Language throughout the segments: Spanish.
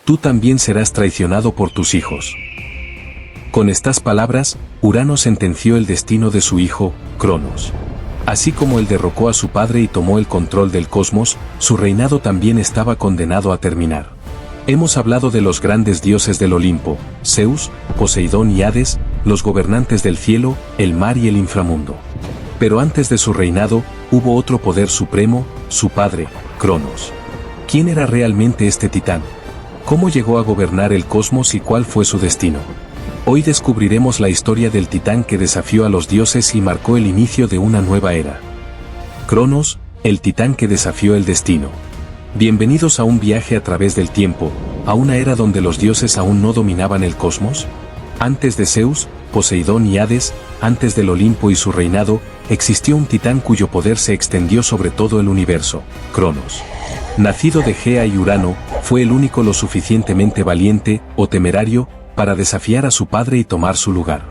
tú también serás traicionado por tus hijos. Con estas palabras, Urano sentenció el destino de su hijo, Cronos. Así como él derrocó a su padre y tomó el control del cosmos, su reinado también estaba condenado a terminar. Hemos hablado de los grandes dioses del Olimpo, Zeus, Poseidón y Hades, los gobernantes del cielo, el mar y el inframundo. Pero antes de su reinado, hubo otro poder supremo, su padre, Cronos. ¿Quién era realmente este titán? ¿Cómo llegó a gobernar el cosmos y cuál fue su destino? Hoy descubriremos la historia del titán que desafió a los dioses y marcó el inicio de una nueva era. Cronos, el titán que desafió el destino. Bienvenidos a un viaje a través del tiempo, a una era donde los dioses aún no dominaban el cosmos. Antes de Zeus, Poseidón y Hades, antes del Olimpo y su reinado, existió un titán cuyo poder se extendió sobre todo el universo, Cronos. Nacido de Gea y Urano, fue el único lo suficientemente valiente, o temerario, para desafiar a su padre y tomar su lugar.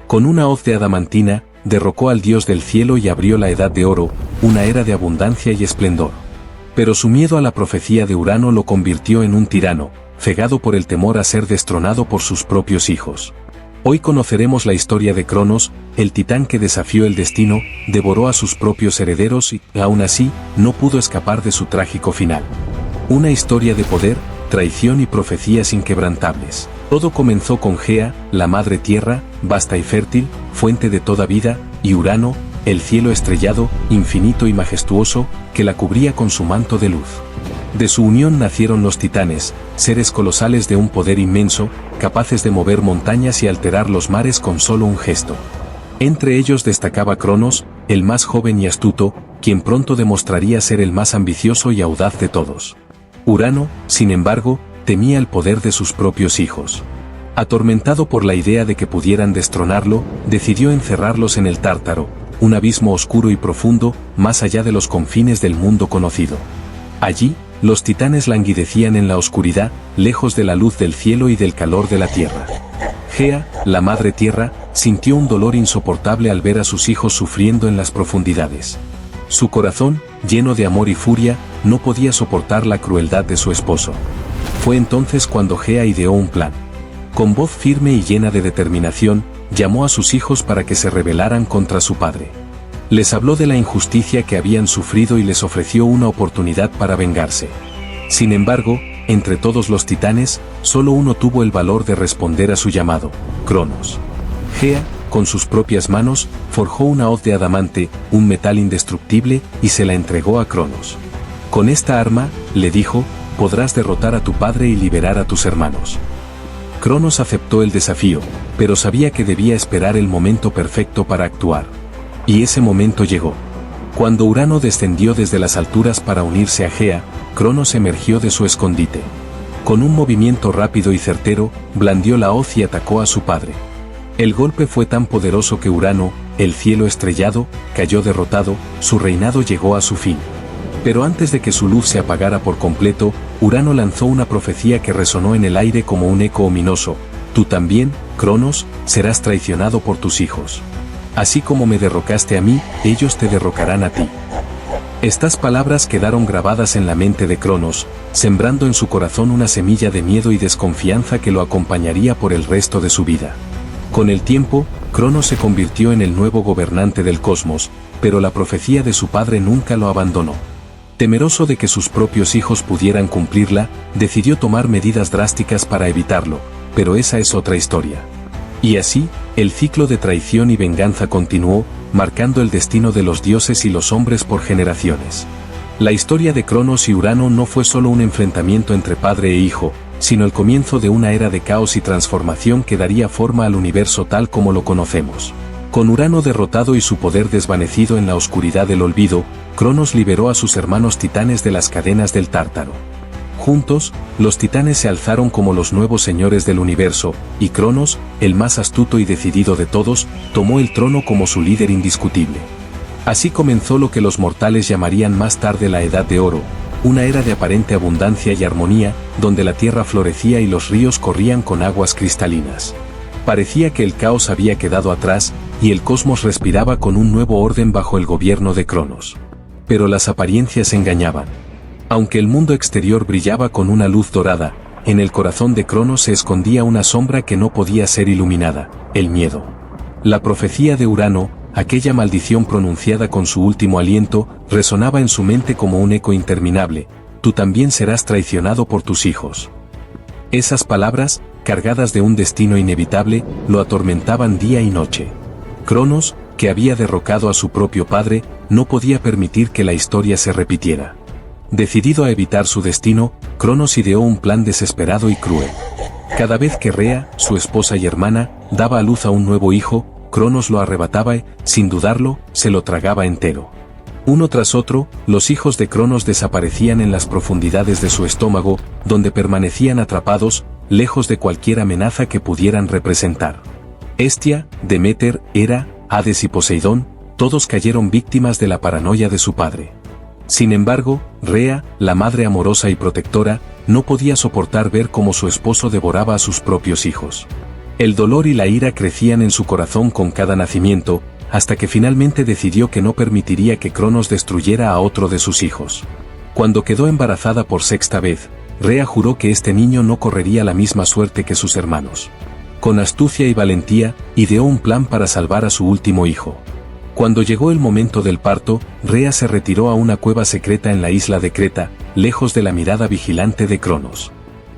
Con una hoz de adamantina, derrocó al dios del cielo y abrió la Edad de Oro, una era de abundancia y esplendor. Pero su miedo a la profecía de Urano lo convirtió en un tirano, cegado por el temor a ser destronado por sus propios hijos. Hoy conoceremos la historia de Cronos, el titán que desafió el destino, devoró a sus propios herederos y, aún así, no pudo escapar de su trágico final. Una historia de poder, traición y profecías inquebrantables. Todo comenzó con Gea, la madre tierra, vasta y fértil, fuente de toda vida, y Urano, el cielo estrellado, infinito y majestuoso, que la cubría con su manto de luz. De su unión nacieron los titanes, seres colosales de un poder inmenso, capaces de mover montañas y alterar los mares con solo un gesto. Entre ellos destacaba Cronos, el más joven y astuto, quien pronto demostraría ser el más ambicioso y audaz de todos. Urano, sin embargo, temía el poder de sus propios hijos. Atormentado por la idea de que pudieran destronarlo, decidió encerrarlos en el Tártaro, un abismo oscuro y profundo, más allá de los confines del mundo conocido. Allí, los titanes languidecían en la oscuridad, lejos de la luz del cielo y del calor de la tierra. Gea, la madre tierra, sintió un dolor insoportable al ver a sus hijos sufriendo en las profundidades. Su corazón, lleno de amor y furia, no podía soportar la crueldad de su esposo. Fue entonces cuando Gea ideó un plan. Con voz firme y llena de determinación, llamó a sus hijos para que se rebelaran contra su padre. Les habló de la injusticia que habían sufrido y les ofreció una oportunidad para vengarse. Sin embargo, entre todos los titanes, solo uno tuvo el valor de responder a su llamado, Cronos. Gea, con sus propias manos, forjó una hoz de adamante, un metal indestructible, y se la entregó a Cronos. Con esta arma, le dijo, podrás derrotar a tu padre y liberar a tus hermanos. Cronos aceptó el desafío, pero sabía que debía esperar el momento perfecto para actuar. Y ese momento llegó. Cuando Urano descendió desde las alturas para unirse a Gea, Cronos emergió de su escondite. Con un movimiento rápido y certero, blandió la hoz y atacó a su padre. El golpe fue tan poderoso que Urano, el cielo estrellado, cayó derrotado, su reinado llegó a su fin. Pero antes de que su luz se apagara por completo, Urano lanzó una profecía que resonó en el aire como un eco ominoso: tú también, Cronos, serás traicionado por tus hijos. Así como me derrocaste a mí, ellos te derrocarán a ti. Estas palabras quedaron grabadas en la mente de Cronos, sembrando en su corazón una semilla de miedo y desconfianza que lo acompañaría por el resto de su vida. Con el tiempo, Cronos se convirtió en el nuevo gobernante del cosmos, pero la profecía de su padre nunca lo abandonó. Temeroso de que sus propios hijos pudieran cumplirla, decidió tomar medidas drásticas para evitarlo, pero esa es otra historia. Y así, el ciclo de traición y venganza continuó, marcando el destino de los dioses y los hombres por generaciones. La historia de Cronos y Urano no fue solo un enfrentamiento entre padre e hijo, sino el comienzo de una era de caos y transformación que daría forma al universo tal como lo conocemos. Con Urano derrotado y su poder desvanecido en la oscuridad del olvido, Cronos liberó a sus hermanos titanes de las cadenas del Tártaro. Juntos, los titanes se alzaron como los nuevos señores del universo, y Cronos, el más astuto y decidido de todos, tomó el trono como su líder indiscutible. Así comenzó lo que los mortales llamarían más tarde la Edad de Oro, una era de aparente abundancia y armonía, donde la tierra florecía y los ríos corrían con aguas cristalinas. Parecía que el caos había quedado atrás, y el cosmos respiraba con un nuevo orden bajo el gobierno de Cronos. Pero las apariencias engañaban. Aunque el mundo exterior brillaba con una luz dorada, en el corazón de Cronos se escondía una sombra que no podía ser iluminada: el miedo. La profecía de Urano, aquella maldición pronunciada con su último aliento, resonaba en su mente como un eco interminable: tú también serás traicionado por tus hijos. Esas palabras, cargadas de un destino inevitable, lo atormentaban día y noche. Cronos, que había derrocado a su propio padre, no podía permitir que la historia se repitiera. Decidido a evitar su destino, Cronos ideó un plan desesperado y cruel. Cada vez que Rea, su esposa y hermana, daba a luz a un nuevo hijo, Cronos lo arrebataba y, sin dudarlo, se lo tragaba entero. Uno tras otro, los hijos de Cronos desaparecían en las profundidades de su estómago, donde permanecían atrapados, lejos de cualquier amenaza que pudieran representar. Hestia, Deméter, Hera, Hades y Poseidón, todos cayeron víctimas de la paranoia de su padre. Sin embargo, Rea, la madre amorosa y protectora, no podía soportar ver cómo su esposo devoraba a sus propios hijos. El dolor y la ira crecían en su corazón con cada nacimiento, hasta que finalmente decidió que no permitiría que Cronos destruyera a otro de sus hijos. Cuando quedó embarazada por sexta vez, Rea juró que este niño no correría la misma suerte que sus hermanos. Con astucia y valentía, ideó un plan para salvar a su último hijo. Cuando llegó el momento del parto, Rea se retiró a una cueva secreta en la isla de Creta, lejos de la mirada vigilante de Cronos.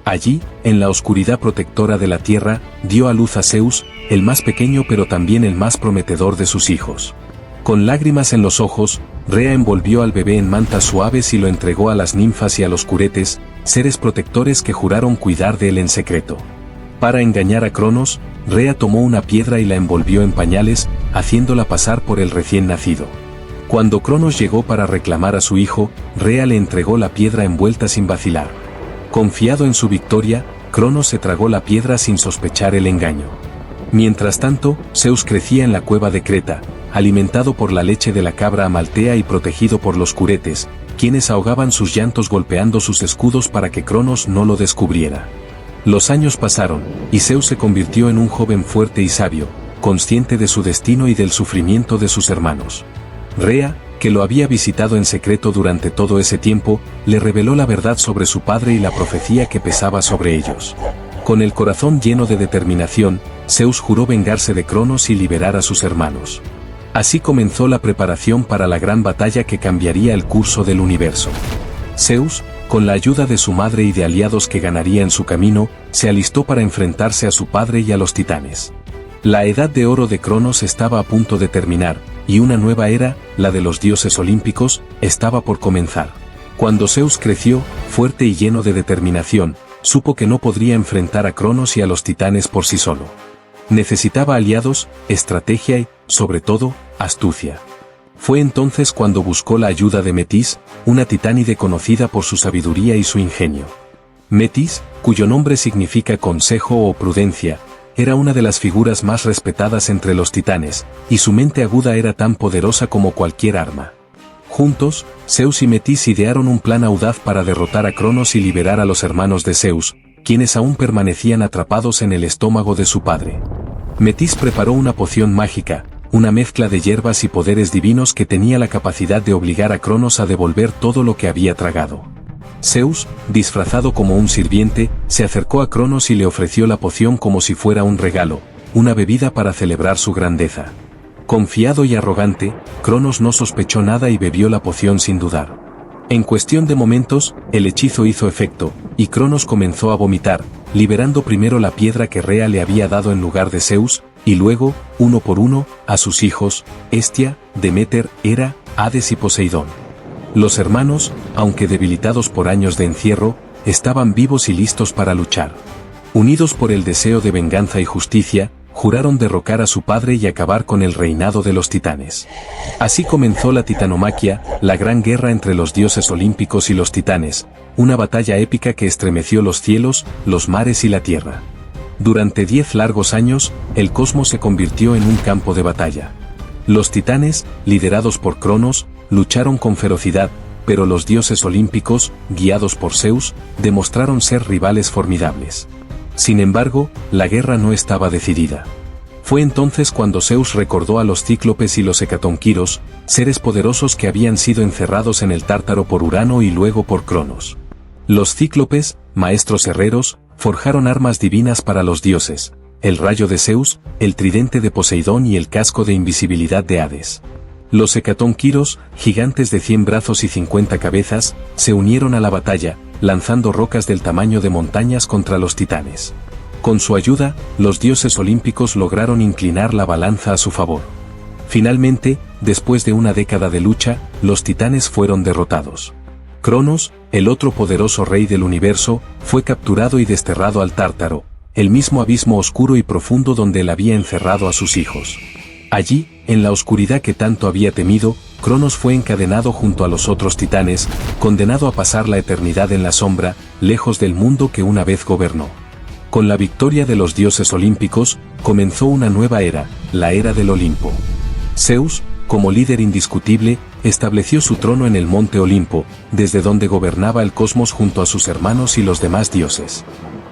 Allí, en la oscuridad protectora de la tierra, dio a luz a Zeus, el más pequeño pero también el más prometedor de sus hijos. Con lágrimas en los ojos, Rea envolvió al bebé en mantas suaves y lo entregó a las ninfas y a los curetes, seres protectores que juraron cuidar de él en secreto. Para engañar a Cronos, Rea tomó una piedra y la envolvió en pañales, haciéndola pasar por el recién nacido. Cuando Cronos llegó para reclamar a su hijo, Rea le entregó la piedra envuelta sin vacilar. Confiado en su victoria, Cronos se tragó la piedra sin sospechar el engaño. Mientras tanto, Zeus crecía en la cueva de Creta, alimentado por la leche de la cabra amaltea y protegido por los curetes, quienes ahogaban sus llantos golpeando sus escudos para que Cronos no lo descubriera. Los años pasaron, y Zeus se convirtió en un joven fuerte y sabio, consciente de su destino y del sufrimiento de sus hermanos. Rea, que lo había visitado en secreto durante todo ese tiempo, le reveló la verdad sobre su padre y la profecía que pesaba sobre ellos. Con el corazón lleno de determinación, Zeus juró vengarse de Cronos y liberar a sus hermanos. Así comenzó la preparación para la gran batalla que cambiaría el curso del universo. Zeus, con la ayuda de su madre y de aliados que ganaría en su camino, se alistó para enfrentarse a su padre y a los titanes. La edad de oro de Cronos estaba a punto de terminar, y una nueva era, la de los dioses olímpicos, estaba por comenzar. Cuando Zeus creció, fuerte y lleno de determinación, supo que no podría enfrentar a Cronos y a los titanes por sí solo. Necesitaba aliados, estrategia y, sobre todo, astucia. Fue entonces cuando buscó la ayuda de Metis, una titánide conocida por su sabiduría y su ingenio. Metis, cuyo nombre significa consejo o prudencia, era una de las figuras más respetadas entre los titanes, y su mente aguda era tan poderosa como cualquier arma. Juntos, Zeus y Metis idearon un plan audaz para derrotar a Cronos y liberar a los hermanos de Zeus, quienes aún permanecían atrapados en el estómago de su padre. Metis preparó una poción mágica, una mezcla de hierbas y poderes divinos que tenía la capacidad de obligar a Cronos a devolver todo lo que había tragado. Zeus, disfrazado como un sirviente, se acercó a Cronos y le ofreció la poción como si fuera un regalo, una bebida para celebrar su grandeza. Confiado y arrogante, Cronos no sospechó nada y bebió la poción sin dudar. En cuestión de momentos, el hechizo hizo efecto, y Cronos comenzó a vomitar, liberando primero la piedra que Rea le había dado en lugar de Zeus, y luego, uno por uno, a sus hijos, Hestia, Deméter, Hera, Hades y Poseidón. Los hermanos, aunque debilitados por años de encierro, estaban vivos y listos para luchar. Unidos por el deseo de venganza y justicia, juraron derrocar a su padre y acabar con el reinado de los titanes. Así comenzó la titanomaquia, la gran guerra entre los dioses olímpicos y los titanes, una batalla épica que estremeció los cielos, los mares y la tierra. Durante 10 largos años, el cosmos se convirtió en un campo de batalla. Los titanes, liderados por Cronos, lucharon con ferocidad, pero los dioses olímpicos, guiados por Zeus, demostraron ser rivales formidables. Sin embargo, la guerra no estaba decidida. Fue entonces cuando Zeus recordó a los cíclopes y los hecatonquiros, seres poderosos que habían sido encerrados en el Tártaro por Urano y luego por Cronos. Los cíclopes, maestros herreros, forjaron armas divinas para los dioses, el rayo de Zeus, el tridente de Poseidón y el casco de invisibilidad de Hades. Los hecatónquiros, gigantes de 100 brazos y 50 cabezas, se unieron a la batalla, lanzando rocas del tamaño de montañas contra los titanes. Con su ayuda, los dioses olímpicos lograron inclinar la balanza a su favor. Finalmente, después de una década de lucha, los titanes fueron derrotados. Cronos, el otro poderoso rey del universo, fue capturado y desterrado al Tártaro, el mismo abismo oscuro y profundo donde él había encerrado a sus hijos. Allí, en la oscuridad que tanto había temido, Cronos fue encadenado junto a los otros titanes, condenado a pasar la eternidad en la sombra, lejos del mundo que una vez gobernó. Con la victoria de los dioses olímpicos, comenzó una nueva era, la era del Olimpo. Zeus, como líder indiscutible, estableció su trono en el monte Olimpo, desde donde gobernaba el cosmos junto a sus hermanos y los demás dioses.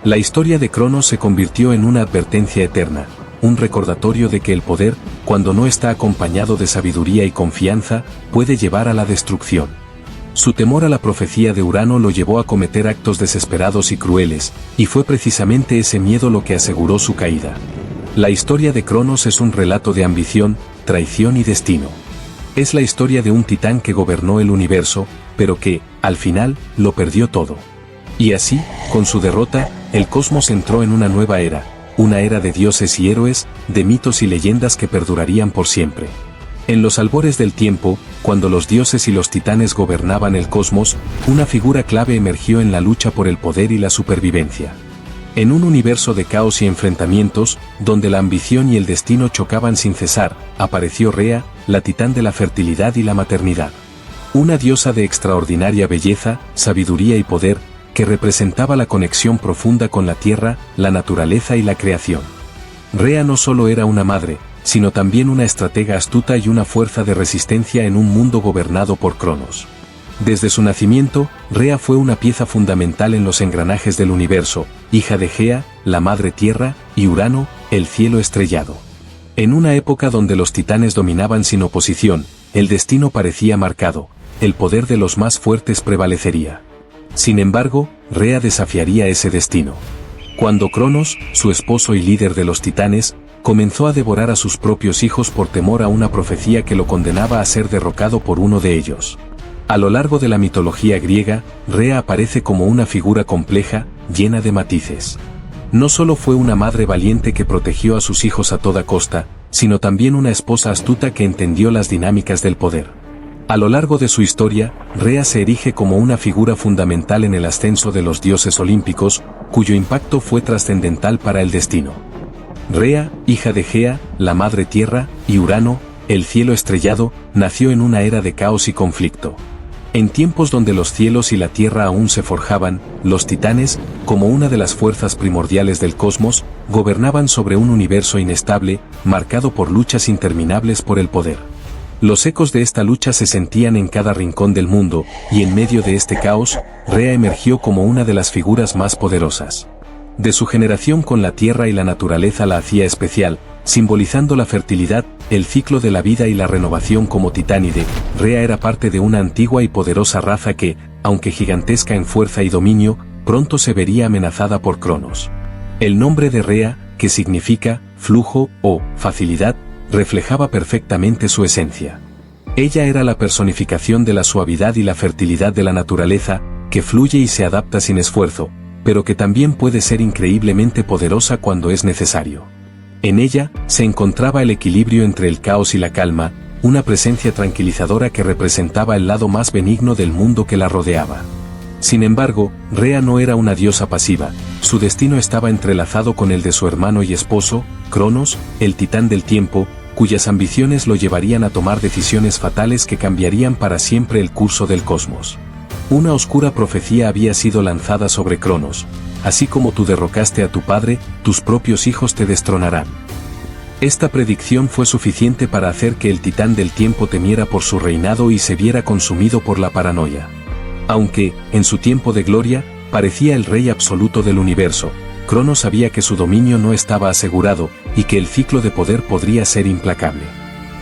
La historia de Cronos se convirtió en una advertencia eterna, un recordatorio de que el poder, cuando no está acompañado de sabiduría y confianza, puede llevar a la destrucción. Su temor a la profecía de Urano lo llevó a cometer actos desesperados y crueles, y fue precisamente ese miedo lo que aseguró su caída. La historia de Cronos es un relato de ambición, traición y destino. Es la historia de un titán que gobernó el universo, pero que, al final, lo perdió todo. Y así, con su derrota, el cosmos entró en una nueva era, una era de dioses y héroes, de mitos y leyendas que perdurarían por siempre. En los albores del tiempo, cuando los dioses y los titanes gobernaban el cosmos, una figura clave emergió en la lucha por el poder y la supervivencia. En un universo de caos y enfrentamientos, donde la ambición y el destino chocaban sin cesar, apareció Rea, la titán de la fertilidad y la maternidad. Una diosa de extraordinaria belleza, sabiduría y poder, que representaba la conexión profunda con la tierra, la naturaleza y la creación. Rea no solo era una madre, sino también una estratega astuta y una fuerza de resistencia en un mundo gobernado por Cronos. Desde su nacimiento, Rea fue una pieza fundamental en los engranajes del universo, hija de Gea, la madre tierra, y Urano, el cielo estrellado. En una época donde los titanes dominaban sin oposición, el destino parecía marcado, el poder de los más fuertes prevalecería. Sin embargo, Rea desafiaría ese destino. Cuando Cronos, su esposo y líder de los titanes, comenzó a devorar a sus propios hijos por temor a una profecía que lo condenaba a ser derrocado por uno de ellos. A lo largo de la mitología griega, Rea aparece como una figura compleja, llena de matices. No solo fue una madre valiente que protegió a sus hijos a toda costa, sino también una esposa astuta que entendió las dinámicas del poder. A lo largo de su historia, Rea se erige como una figura fundamental en el ascenso de los dioses olímpicos, cuyo impacto fue trascendental para el destino. Rea, hija de Gea, la madre tierra, y Urano, el cielo estrellado, nació en una era de caos y conflicto. En tiempos donde los cielos y la tierra aún se forjaban, los titanes, como una de las fuerzas primordiales del cosmos, gobernaban sobre un universo inestable, marcado por luchas interminables por el poder. Los ecos de esta lucha se sentían en cada rincón del mundo, y en medio de este caos, Rea emergió como una de las figuras más poderosas. De su generación con la tierra y la naturaleza la hacía especial, simbolizando la fertilidad, el ciclo de la vida y la renovación como titánide. Rea era parte de una antigua y poderosa raza que, aunque gigantesca en fuerza y dominio, pronto se vería amenazada por Cronos. El nombre de Rea, que significa flujo o facilidad, reflejaba perfectamente su esencia. Ella era la personificación de la suavidad y la fertilidad de la naturaleza, que fluye y se adapta sin esfuerzo, pero que también puede ser increíblemente poderosa cuando es necesario. En ella, se encontraba el equilibrio entre el caos y la calma, una presencia tranquilizadora que representaba el lado más benigno del mundo que la rodeaba. Sin embargo, Rea no era una diosa pasiva, su destino estaba entrelazado con el de su hermano y esposo, Cronos, el titán del tiempo, cuyas ambiciones lo llevarían a tomar decisiones fatales que cambiarían para siempre el curso del cosmos. Una oscura profecía había sido lanzada sobre Cronos: así como tú derrocaste a tu padre, tus propios hijos te destronarán. Esta predicción fue suficiente para hacer que el titán del tiempo temiera por su reinado y se viera consumido por la paranoia. Aunque, en su tiempo de gloria, parecía el rey absoluto del universo, Cronos sabía que su dominio no estaba asegurado, y que el ciclo de poder podría ser implacable.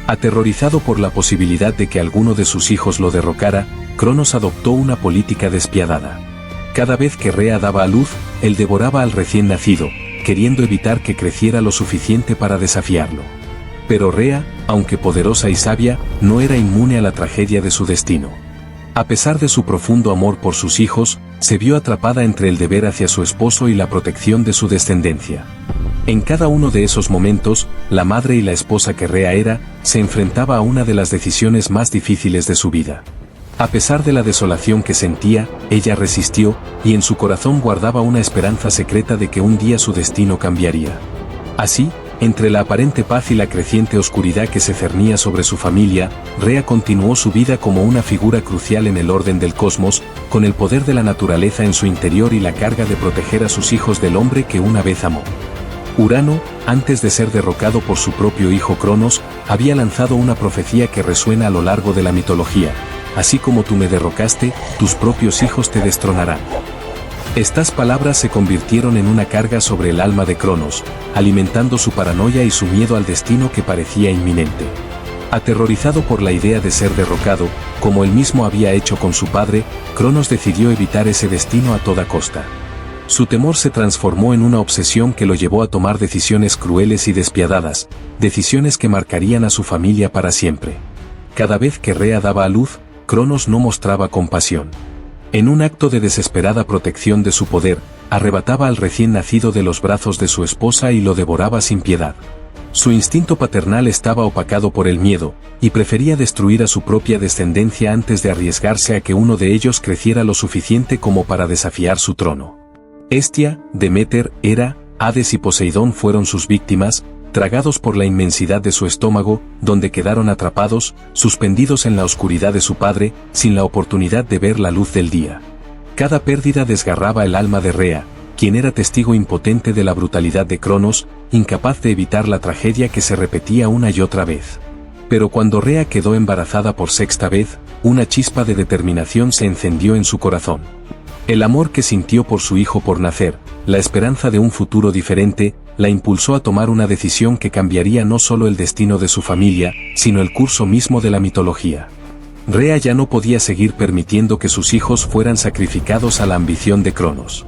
Aterrorizado por la posibilidad de que alguno de sus hijos lo derrocara, Cronos adoptó una política despiadada. Cada vez que Rea daba a luz, él devoraba al recién nacido, queriendo evitar que creciera lo suficiente para desafiarlo. Pero Rea, aunque poderosa y sabia, no era inmune a la tragedia de su destino. A pesar de su profundo amor por sus hijos, se vio atrapada entre el deber hacia su esposo y la protección de su descendencia. En cada uno de esos momentos, la madre y la esposa que Rea era, se enfrentaba a una de las decisiones más difíciles de su vida. A pesar de la desolación que sentía, ella resistió, y en su corazón guardaba una esperanza secreta de que un día su destino cambiaría. Así, entre la aparente paz y la creciente oscuridad que se cernía sobre su familia, Rea continuó su vida como una figura crucial en el orden del cosmos, con el poder de la naturaleza en su interior y la carga de proteger a sus hijos del hombre que una vez amó. Urano, antes de ser derrocado por su propio hijo Cronos, había lanzado una profecía que resuena a lo largo de la mitología: así como tú me derrocaste, tus propios hijos te destronarán. Estas palabras se convirtieron en una carga sobre el alma de Cronos, alimentando su paranoia y su miedo al destino que parecía inminente. Aterrorizado por la idea de ser derrocado, como él mismo había hecho con su padre, Cronos decidió evitar ese destino a toda costa. Su temor se transformó en una obsesión que lo llevó a tomar decisiones crueles y despiadadas, decisiones que marcarían a su familia para siempre. Cada vez que Rea daba a luz, Cronos no mostraba compasión. En un acto de desesperada protección de su poder, arrebataba al recién nacido de los brazos de su esposa y lo devoraba sin piedad. Su instinto paternal estaba opacado por el miedo, y prefería destruir a su propia descendencia antes de arriesgarse a que uno de ellos creciera lo suficiente como para desafiar su trono. Hestia, Deméter, Hera, Hades y Poseidón fueron sus víctimas, tragados por la inmensidad de su estómago, donde quedaron atrapados, suspendidos en la oscuridad de su padre, sin la oportunidad de ver la luz del día. Cada pérdida desgarraba el alma de Rea, quien era testigo impotente de la brutalidad de Cronos, incapaz de evitar la tragedia que se repetía una y otra vez. Pero cuando Rea quedó embarazada por sexta vez, una chispa de determinación se encendió en su corazón. El amor que sintió por su hijo por nacer, la esperanza de un futuro diferente, la impulsó a tomar una decisión que cambiaría no solo el destino de su familia, sino el curso mismo de la mitología. Rea ya no podía seguir permitiendo que sus hijos fueran sacrificados a la ambición de Cronos.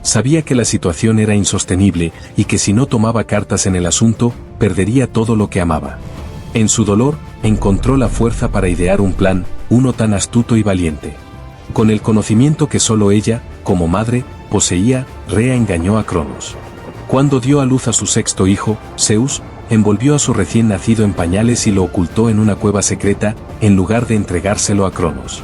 Sabía que la situación era insostenible y que si no tomaba cartas en el asunto, perdería todo lo que amaba. En su dolor, encontró la fuerza para idear un plan, uno tan astuto y valiente. Con el conocimiento que solo ella, como madre, poseía, Rea engañó a Cronos. Cuando dio a luz a su sexto hijo, Zeus, envolvió a su recién nacido en pañales y lo ocultó en una cueva secreta, en lugar de entregárselo a Cronos.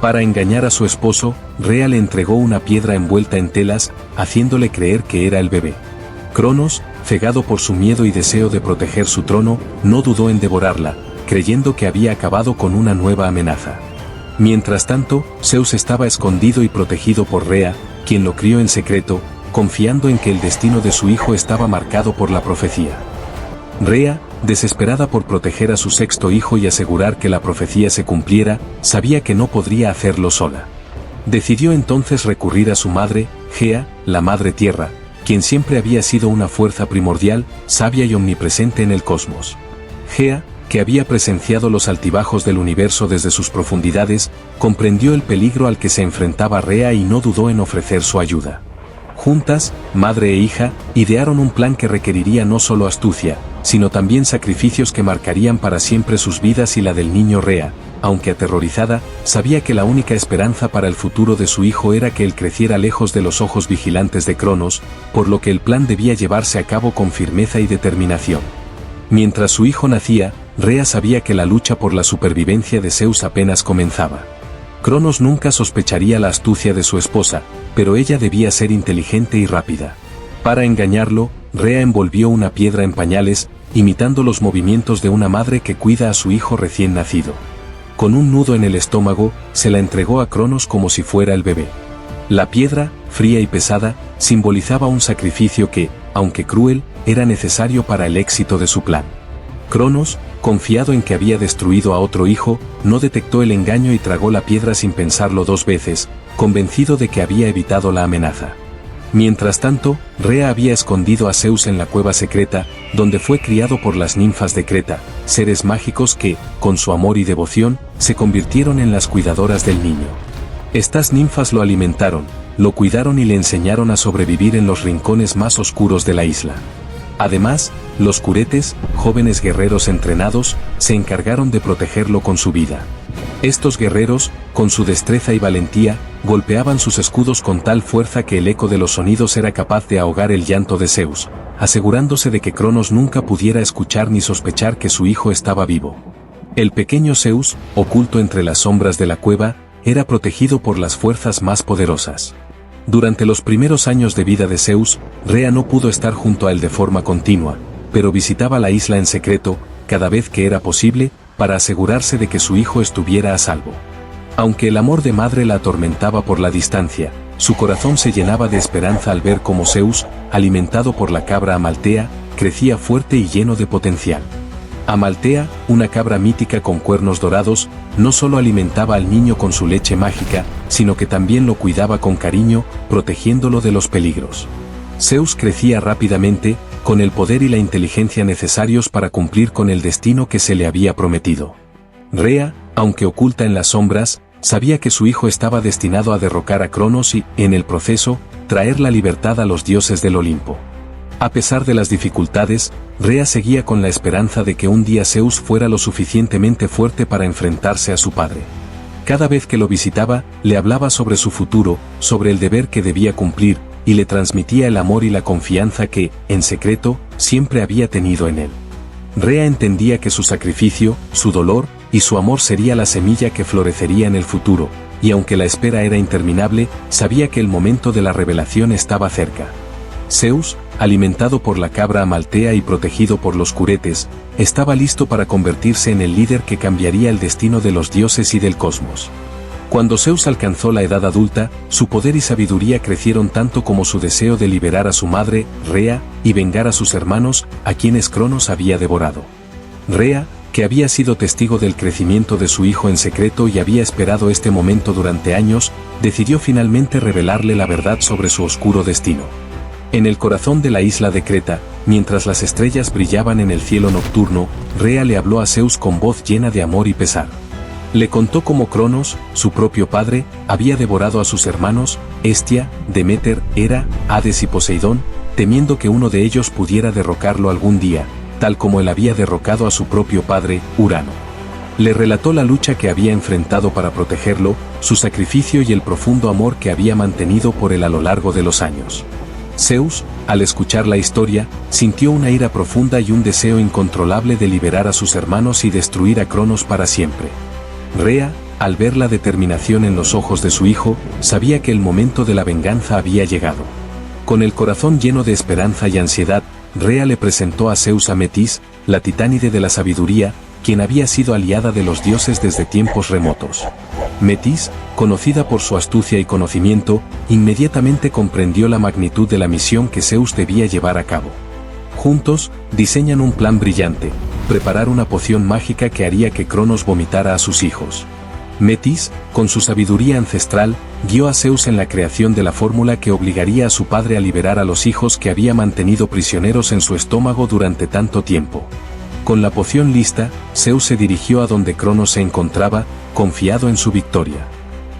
Para engañar a su esposo, Rea le entregó una piedra envuelta en telas, haciéndole creer que era el bebé. Cronos, cegado por su miedo y deseo de proteger su trono, no dudó en devorarla, creyendo que había acabado con una nueva amenaza. Mientras tanto, Zeus estaba escondido y protegido por Rea, quien lo crió en secreto, confiando en que el destino de su hijo estaba marcado por la profecía. Rea, desesperada por proteger a su sexto hijo y asegurar que la profecía se cumpliera, sabía que no podría hacerlo sola. Decidió entonces recurrir a su madre, Gea, la Madre Tierra, quien siempre había sido una fuerza primordial, sabia y omnipresente en el cosmos. Gea, que había presenciado los altibajos del universo desde sus profundidades, comprendió el peligro al que se enfrentaba Rea y no dudó en ofrecer su ayuda. Juntas, madre e hija, idearon un plan que requeriría no solo astucia, sino también sacrificios que marcarían para siempre sus vidas y la del niño Rea, aunque aterrorizada, sabía que la única esperanza para el futuro de su hijo era que él creciera lejos de los ojos vigilantes de Cronos, por lo que el plan debía llevarse a cabo con firmeza y determinación. Mientras su hijo nacía, Rea sabía que la lucha por la supervivencia de Zeus apenas comenzaba. Cronos nunca sospecharía la astucia de su esposa, pero ella debía ser inteligente y rápida. Para engañarlo, Rea envolvió una piedra en pañales, imitando los movimientos de una madre que cuida a su hijo recién nacido. Con un nudo en el estómago, se la entregó a Cronos como si fuera el bebé. La piedra, fría y pesada, simbolizaba un sacrificio que, aunque cruel, era necesario para el éxito de su plan. Cronos, confiado en que había destruido a otro hijo, no detectó el engaño y tragó la piedra sin pensarlo dos veces, convencido de que había evitado la amenaza. Mientras tanto, Rea había escondido a Zeus en la cueva secreta, donde fue criado por las ninfas de Creta, seres mágicos que, con su amor y devoción, se convirtieron en las cuidadoras del niño. Estas ninfas lo alimentaron, lo cuidaron y le enseñaron a sobrevivir en los rincones más oscuros de la isla. Además, los curetes, jóvenes guerreros entrenados, se encargaron de protegerlo con su vida. Estos guerreros, con su destreza y valentía, golpeaban sus escudos con tal fuerza que el eco de los sonidos era capaz de ahogar el llanto de Zeus, asegurándose de que Cronos nunca pudiera escuchar ni sospechar que su hijo estaba vivo. El pequeño Zeus, oculto entre las sombras de la cueva, era protegido por las fuerzas más poderosas. Durante los primeros años de vida de Zeus, Rea no pudo estar junto a él de forma continua, pero visitaba la isla en secreto, cada vez que era posible, para asegurarse de que su hijo estuviera a salvo. Aunque el amor de madre la atormentaba por la distancia, su corazón se llenaba de esperanza al ver cómo Zeus, alimentado por la cabra Amaltea, crecía fuerte y lleno de potencial. Amaltea, una cabra mítica con cuernos dorados, no solo alimentaba al niño con su leche mágica, sino que también lo cuidaba con cariño, protegiéndolo de los peligros. Zeus crecía rápidamente, con el poder y la inteligencia necesarios para cumplir con el destino que se le había prometido. Rea, aunque oculta en las sombras, sabía que su hijo estaba destinado a derrocar a Cronos y, en el proceso, traer la libertad a los dioses del Olimpo. A pesar de las dificultades, Rea seguía con la esperanza de que un día Zeus fuera lo suficientemente fuerte para enfrentarse a su padre. Cada vez que lo visitaba, le hablaba sobre su futuro, sobre el deber que debía cumplir, y le transmitía el amor y la confianza que, en secreto, siempre había tenido en él. Rea entendía que su sacrificio, su dolor, y su amor sería la semilla que florecería en el futuro, y aunque la espera era interminable, sabía que el momento de la revelación estaba cerca. Zeus, alimentado por la cabra Amaltea y protegido por los curetes, estaba listo para convertirse en el líder que cambiaría el destino de los dioses y del cosmos. Cuando Zeus alcanzó la edad adulta, su poder y sabiduría crecieron tanto como su deseo de liberar a su madre, Rea, y vengar a sus hermanos, a quienes Cronos había devorado. Rea, que había sido testigo del crecimiento de su hijo en secreto y había esperado este momento durante años, decidió finalmente revelarle la verdad sobre su oscuro destino. En el corazón de la isla de Creta, mientras las estrellas brillaban en el cielo nocturno, Rea le habló a Zeus con voz llena de amor y pesar. Le contó cómo Cronos, su propio padre, había devorado a sus hermanos, Hestia, Deméter, Hera, Hades y Poseidón, temiendo que uno de ellos pudiera derrocarlo algún día, tal como él había derrocado a su propio padre, Urano. Le relató la lucha que había enfrentado para protegerlo, su sacrificio y el profundo amor que había mantenido por él a lo largo de los años. Zeus, al escuchar la historia, sintió una ira profunda y un deseo incontrolable de liberar a sus hermanos y destruir a Cronos para siempre. Rea, al ver la determinación en los ojos de su hijo, sabía que el momento de la venganza había llegado. Con el corazón lleno de esperanza y ansiedad, Rea le presentó a Zeus a Metis, la titánide de la sabiduría, quien había sido aliada de los dioses desde tiempos remotos. Metis, conocida por su astucia y conocimiento, inmediatamente comprendió la magnitud de la misión que Zeus debía llevar a cabo. Juntos, diseñan un plan brillante: preparar una poción mágica que haría que Cronos vomitara a sus hijos. Metis, con su sabiduría ancestral, guió a Zeus en la creación de la fórmula que obligaría a su padre a liberar a los hijos que había mantenido prisioneros en su estómago durante tanto tiempo. Con la poción lista, Zeus se dirigió a donde Cronos se encontraba, confiado en su victoria.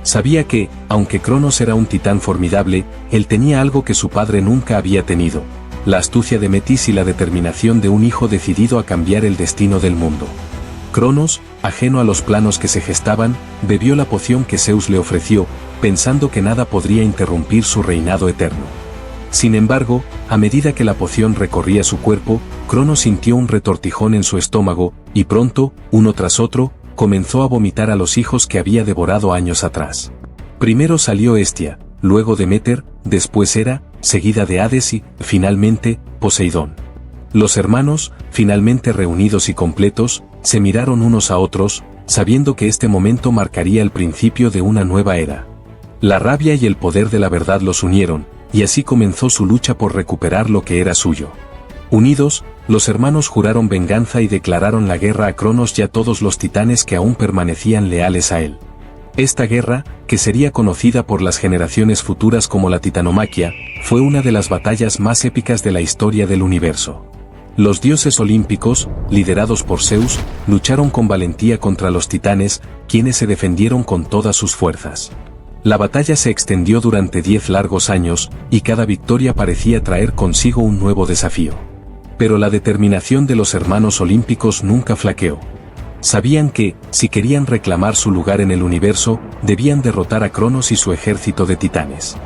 Sabía que, aunque Cronos era un titán formidable, él tenía algo que su padre nunca había tenido: la astucia de Metis y la determinación de un hijo decidido a cambiar el destino del mundo. Cronos, ajeno a los planos que se gestaban, bebió la poción que Zeus le ofreció, pensando que nada podría interrumpir su reinado eterno. Sin embargo, a medida que la poción recorría su cuerpo, Cronos sintió un retortijón en su estómago, y pronto, uno tras otro, comenzó a vomitar a los hijos que había devorado años atrás. Primero salió Hestia, luego Deméter, después Hera, seguida de Hades y, finalmente, Poseidón. Los hermanos, finalmente reunidos y completos, se miraron unos a otros, sabiendo que este momento marcaría el principio de una nueva era. La rabia y el poder de la verdad los unieron, y así comenzó su lucha por recuperar lo que era suyo. Unidos, los hermanos juraron venganza y declararon la guerra a Cronos y a todos los titanes que aún permanecían leales a él. Esta guerra, que sería conocida por las generaciones futuras como la Titanomaquia, fue una de las batallas más épicas de la historia del universo. Los dioses olímpicos, liderados por Zeus, lucharon con valentía contra los titanes, quienes se defendieron con todas sus fuerzas. La batalla se extendió durante 10 largos años, y cada victoria parecía traer consigo un nuevo desafío. Pero la determinación de los hermanos olímpicos nunca flaqueó. Sabían que, si querían reclamar su lugar en el universo, debían derrotar a Cronos y su ejército de titanes.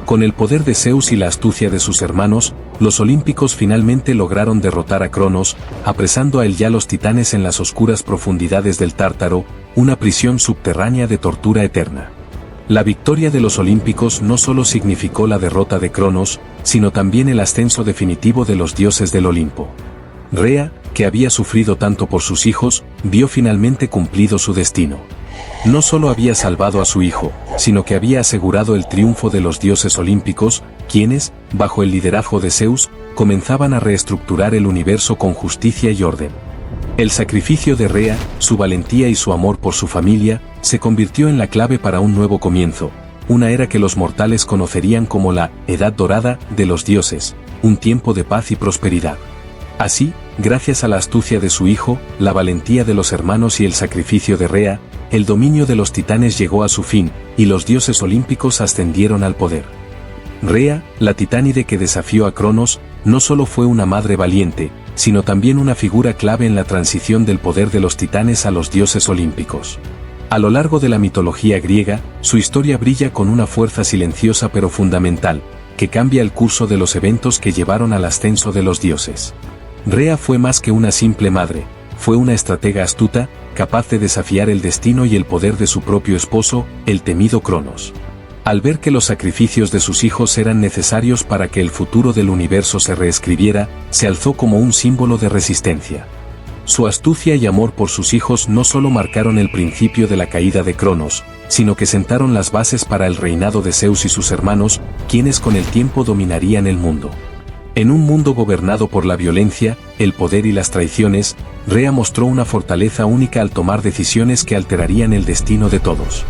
Con el poder de Zeus y la astucia de sus hermanos, los olímpicos finalmente lograron derrotar a Cronos, apresando a él y a los titanes en las oscuras profundidades del Tártaro, una prisión subterránea de tortura eterna. La victoria de los olímpicos no solo significó la derrota de Cronos, sino también el ascenso definitivo de los dioses del Olimpo. Rea, que había sufrido tanto por sus hijos, vio finalmente cumplido su destino. No solo había salvado a su hijo, sino que había asegurado el triunfo de los dioses olímpicos, quienes, bajo el liderazgo de Zeus, comenzaban a reestructurar el universo con justicia y orden. El sacrificio de Rea, su valentía y su amor por su familia, se convirtió en la clave para un nuevo comienzo, una era que los mortales conocerían como la Edad Dorada de los dioses, un tiempo de paz y prosperidad. Así, gracias a la astucia de su hijo, la valentía de los hermanos y el sacrificio de Rea, el dominio de los titanes llegó a su fin, y los dioses olímpicos ascendieron al poder. Rea, la titánide que desafió a Cronos, no solo fue una madre valiente, sino también una figura clave en la transición del poder de los titanes a los dioses olímpicos. A lo largo de la mitología griega, su historia brilla con una fuerza silenciosa pero fundamental, que cambia el curso de los eventos que llevaron al ascenso de los dioses. Rea fue más que una simple madre, fue una estratega astuta, capaz de desafiar el destino y el poder de su propio esposo, el temido Cronos. Al ver que los sacrificios de sus hijos eran necesarios para que el futuro del universo se reescribiera, se alzó como un símbolo de resistencia. Su astucia y amor por sus hijos no solo marcaron el principio de la caída de Cronos, sino que sentaron las bases para el reinado de Zeus y sus hermanos, quienes con el tiempo dominarían el mundo. En un mundo gobernado por la violencia, el poder y las traiciones, Rea mostró una fortaleza única al tomar decisiones que alterarían el destino de todos.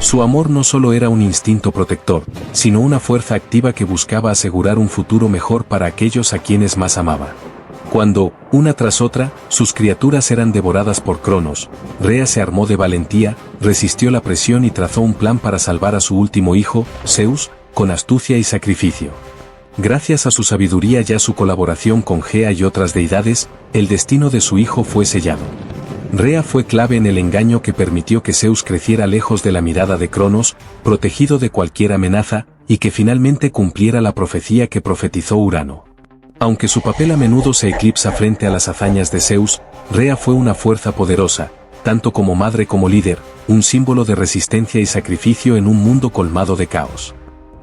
Su amor no solo era un instinto protector, sino una fuerza activa que buscaba asegurar un futuro mejor para aquellos a quienes más amaba. Cuando, una tras otra, sus criaturas eran devoradas por Cronos, Rea se armó de valentía, resistió la presión y trazó un plan para salvar a su último hijo, Zeus, con astucia y sacrificio. Gracias a su sabiduría y a su colaboración con Gea y otras deidades, el destino de su hijo fue sellado. Rea fue clave en el engaño que permitió que Zeus creciera lejos de la mirada de Cronos, protegido de cualquier amenaza, y que finalmente cumpliera la profecía que profetizó Urano. Aunque su papel a menudo se eclipsa frente a las hazañas de Zeus, Rea fue una fuerza poderosa, tanto como madre como líder, un símbolo de resistencia y sacrificio en un mundo colmado de caos.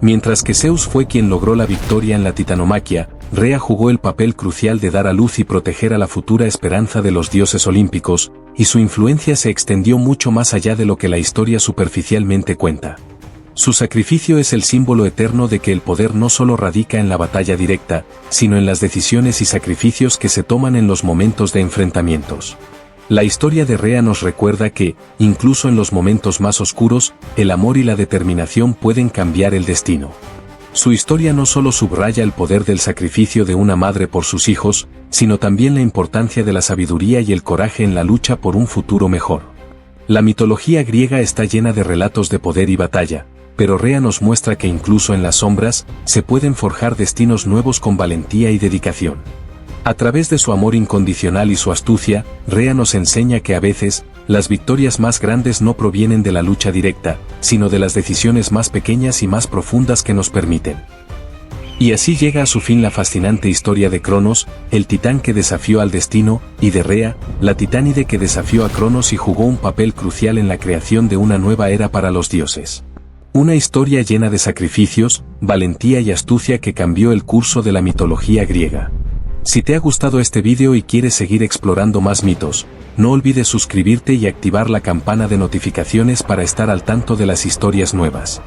Mientras que Zeus fue quien logró la victoria en la titanomaquia, Rea jugó el papel crucial de dar a luz y proteger a la futura esperanza de los dioses olímpicos, y su influencia se extendió mucho más allá de lo que la historia superficialmente cuenta. Su sacrificio es el símbolo eterno de que el poder no solo radica en la batalla directa, sino en las decisiones y sacrificios que se toman en los momentos de enfrentamientos. La historia de Rea nos recuerda que, incluso en los momentos más oscuros, el amor y la determinación pueden cambiar el destino. Su historia no solo subraya el poder del sacrificio de una madre por sus hijos, sino también la importancia de la sabiduría y el coraje en la lucha por un futuro mejor. La mitología griega está llena de relatos de poder y batalla, pero Rea nos muestra que incluso en las sombras, se pueden forjar destinos nuevos con valentía y dedicación. A través de su amor incondicional y su astucia, Rea nos enseña que a veces, las victorias más grandes no provienen de la lucha directa, sino de las decisiones más pequeñas y más profundas que nos permiten. Y así llega a su fin la fascinante historia de Cronos, el titán que desafió al destino, y de Rea, la titánide que desafió a Cronos y jugó un papel crucial en la creación de una nueva era para los dioses. Una historia llena de sacrificios, valentía y astucia que cambió el curso de la mitología griega. Si te ha gustado este vídeo y quieres seguir explorando más mitos, no olvides suscribirte y activar la campana de notificaciones para estar al tanto de las historias nuevas.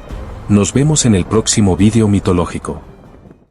Nos vemos en el próximo vídeo mitológico.